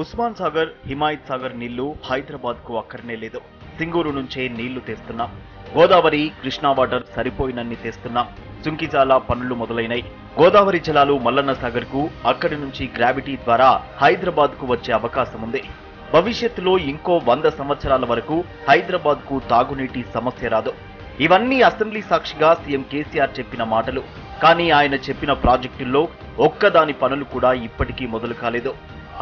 ఉస్మాన్ సాగర్, హిమాయత్ సాగర్ నీళ్లు హైదరాబాద్ కు అక్కర్నే లేదు. సింగూరు నుంచే నీళ్లు తెస్తున్నాం. గోదావరి, కృష్ణా వాటర్ సరిపోయినన్ని తెస్తున్నాం. సుంకిజాల పనులు మొదలైనాయి. గోదావరి జలాలు మల్లన్న సాగర్ కు అక్కడి నుంచి గ్రావిటీ ద్వారా హైదరాబాద్ కు వచ్చే అవకాశం ఉంది. భవిష్యత్తులో ఇంకో 100 సంవత్సరాల వరకు హైదరాబాద్ కు తాగునీటి సమస్య రాదు. ఇవన్నీ అసెంబ్లీ సాక్షిగా సీఎం కేసీఆర్ చెప్పిన మాటలు. కానీ ఆయన చెప్పిన ప్రాజెక్టుల్లో ఒక్కదాని పనులు కూడా ఇప్పటికీ మొదలు కాలేదు.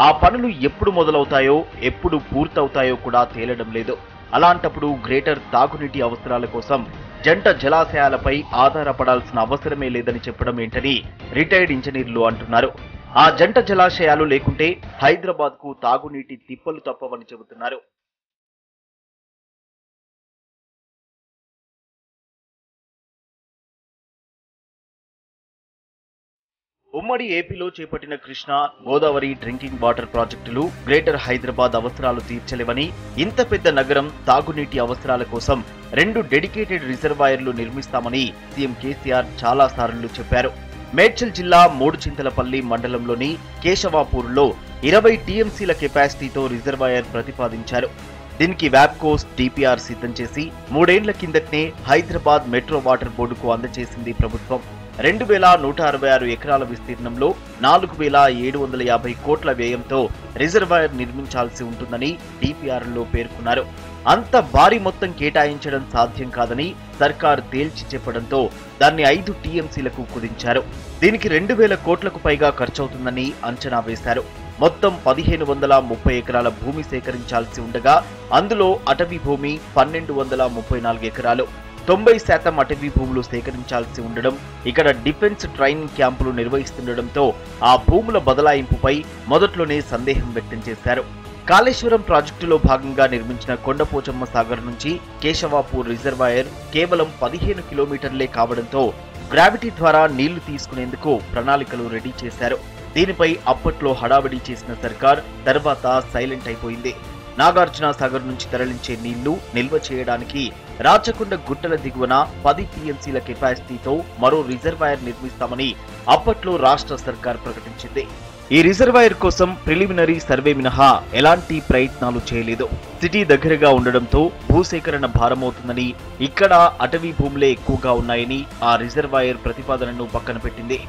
ఆ పనులు ఎప్పుడు మొదలవుతాయో, ఎప్పుడు పూర్తవుతాయో కూడా తేలడం లేదు. అలాంటప్పుడు గ్రేటర్ తాగునీటి అవసరాల కోసం జంట జలాశయాలపై ఆధారపడాల్సిన అవసరమే లేదని చెప్పడం ఏంటని రిటైర్డ్ ఇంజనీర్లు అంటున్నారు. ఆ జంట జలాశయాలు లేకుంటే హైదరాబాద్ కు తాగునీటి తిప్పలు తప్పవని చెబుతున్నారు. ఉమ్మడి ఏపీలో చేపట్టిన కృష్ణా, గోదావరి డ్రింకింగ్ వాటర్ ప్రాజెక్టులు గ్రేటర్ హైదరాబాద్ అవసరాలు తీర్చలేవని, ఇంత పెద్ద నగరం తాగునీటి అవసరాల కోసం 2 డెడికేటెడ్ రిజర్వాయర్లు నిర్మిస్తామని సీఎం కేసీఆర్ చాలా సార్లు చెప్పారు. మేడ్చల్ జిల్లా మూడుచింతలపల్లి మండలంలోని కేశవాపూర్లో 20 టీఎంసీల కెపాసిటీతో రిజర్వాయర్ ప్రతిపాదించారు. దీనికి వ్యాప్కోస్ డిపిఆర్ సిద్ధం చేసి 3 ఏళ్ల కిందటనే హైదరాబాద్ మెట్రో వాటర్ బోర్డుకు అందజేసింది ప్రభుత్వం. 2166 ఎకరాల విస్తీర్ణంలో 4750 కోట్ల వ్యయంతో రిజర్వాయర్ నిర్మించాల్సి ఉంటుందని డిపిఆర్లో పేర్కొన్నారు. అంత భారీ మొత్తం కేటాయించడం సాధ్యం కాదని సర్కార్ తేల్చి చెప్పడంతో దాన్ని 5 టీఎంసీలకు కుదించారు. దీనికి 2000 కోట్లకు పైగా ఖర్చవుతుందని అంచనా వేశారు. మొత్తం 1530 ఎకరాల భూమి సేకరించాల్సి ఉండగా అందులో అటవీ భూమి 1234 ఎకరాలు, 90% అటవీ భూములు సేకరించాల్సి ఉండడం, ఇక్కడ డిఫెన్స్ ట్రైనింగ్ క్యాంపులు నిర్వహిస్తుండటంతో ఆ భూముల బదలాయింపుపై మొదట్లోనే సందేహం వ్యక్తం చేశారు. కాళేశ్వరం ప్రాజెక్టులో భాగంగా నిర్మించిన కొండపోచమ్మ సాగర్ నుంచి కేశవాపూర్ రిజర్వాయర్ కేవలం 15 కిలోమీటర్లే కావడంతో గ్రావిటీ ద్వారా నీళ్లు తీసుకునేందుకు ప్రణాళికలు రెడీ చేశారు. దీనిపై అప్పట్లో హడావిడి చేసిన సర్కార్ తర్వాత సైలెంట్ అయిపోయింది. నాగార్జున సాగర్ నుంచి తరలించే నీళ్లు నిల్వ చేయడానికి రాచకొండ గుట్టల దిగువన 10 టీఎంసీల కెపాసిటీతో మరో రిజర్వాయర్ నిర్మిస్తామని అప్పట్లో రాష్ట్ర సర్కార్ ప్రకటించింది. ఈ రిజర్వాయర్ కోసం ప్రిలిమినరీ సర్వే మినహా ఎలాంటి ప్రయత్నాలు చేయలేదు. సిటీ దగ్గరగా ఉండడంతో భూసేకరణ భారమవుతుందని, ఇక్కడ అటవీ భూములే ఎక్కువగా ఉన్నాయని ఆ రిజర్వాయర్ ప్రతిపాదనను పక్కన పెట్టింది.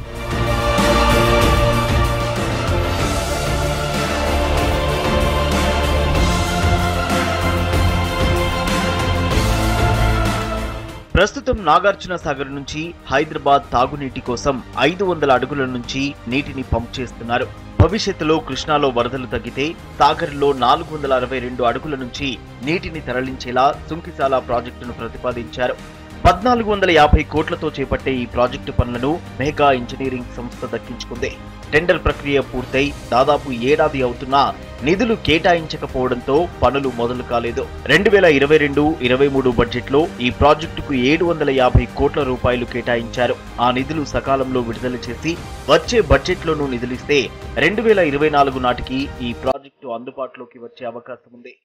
ప్రస్తుతం నాగార్జున సాగర్ నుంచి హైదరాబాద్ తాగునీటి కోసం 500 అడుగుల నుంచి నీటిని పంప్ చేస్తున్నారు. భవిష్యత్తులో కృష్ణాలో వరదలు తగ్గితే సాగర్లో 462 అడుగుల నుంచి నీటిని తరలించేలా సుంకిజాల ప్రాజెక్టును ప్రతిపాదించారు. 1450 కోట్లతో చేపట్టే ఈ ప్రాజెక్టు పనులను మెగా ఇంజనీరింగ్ సంస్థ దక్కించుకుంది. టెండర్ ప్రక్రియ పూర్తయి దాదాపు ఏడాది అవుతున్నా నిధులు కేటాయించకపోవడంతో పనులు మొదలు కాలేదు. 2022-23 బడ్జెట్లో ఈ ప్రాజెక్టుకు 750 కోట్ల రూపాయలు కేటాయించారు. ఆ నిధులు సకాలంలో విడుదల చేసి వచ్చే బడ్జెట్లోనూ నిధులిస్తే 2024 నాటికి ఈ ప్రాజెక్టు అందుబాటులోకి వచ్చే అవకాశం ఉంది.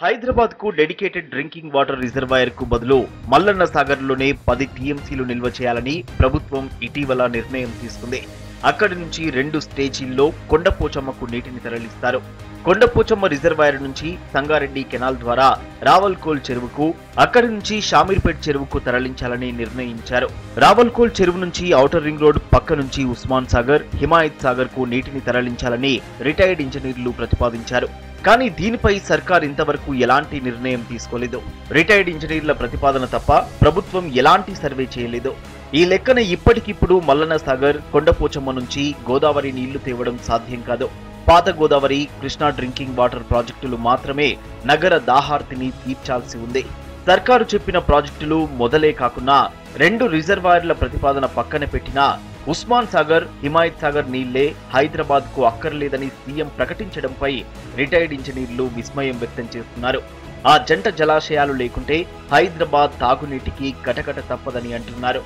హైదరాబాద్ కు డెడికేటెడ్ డ్రింకింగ్ వాటర్ రిజర్వాయర్ కు బదులు మల్లన్న సాగర్ లోనే 10 టీఎంసీలు నిల్వ చేయాలని ప్రభుత్వం ఇటీవల నిర్ణయం తీసుకుంది. అక్కడి నుంచి 2 స్టేజీల్లో కొండపోచమ్మకు నీటిని తరలిస్తారు. కొండపోచమ్మ రిజర్వాయర్ నుంచి సంగారెడ్డి కెనాల్ ద్వారా రావల్కోల్ చెరువుకు, అక్కడి నుంచి షామీర్పేట్ చెరువుకు తరలించాలని నిర్ణయించారు. రావల్కోల్ చెరువు నుంచి ఔటర్ రింగ్ రోడ్ పక్క నుంచి ఉస్మాన్ సాగర్, హిమాయత్ సాగర్ కు నీటిని తరలించాలని రిటైర్డ్ ఇంజనీర్లు ప్రతిపాదించారు. కానీ దీనిపై సర్కార్ ఇంతవరకు ఎలాంటి నిర్ణయం తీసుకోలేదు. రిటైర్డ్ ఇంజనీర్ల ప్రతిపాదన తప్ప ప్రభుత్వం ఎలాంటి సర్వే చేయలేదు. ఈ లెక్కన ఇప్పటికిప్పుడు మల్లన్న సాగర్, కొండపోచమ్మ నుంచి గోదావరి నీళ్లు తేవడం సాధ్యం కాదు. పాత గోదావరి, కృష్ణా డ్రింకింగ్ వాటర్ ప్రాజెక్టులు మాత్రమే నగర దాహార్తిని తీర్చాల్సి ఉంది. సర్కారు చెప్పిన ప్రాజెక్టులు మొదలే కాకుండా 2 రిజర్వాయర్ల ప్రతిపాదన పక్కన పెట్టినా ఉస్మాన్ సాగర్, హిమాయత్ సాగర్ నీళ్లే హైదరాబాద్ కు అక్కర్లేదని సీఎం ప్రకటించడంపై రిటైర్డ్ ఇంజనీర్లు విస్మయం వ్యక్తం చేస్తున్నారు. ఆ జంట జలాశయాలు లేకుంటే హైదరాబాద్ తాగునీటికి కటకట తప్పదని అంటున్నారు.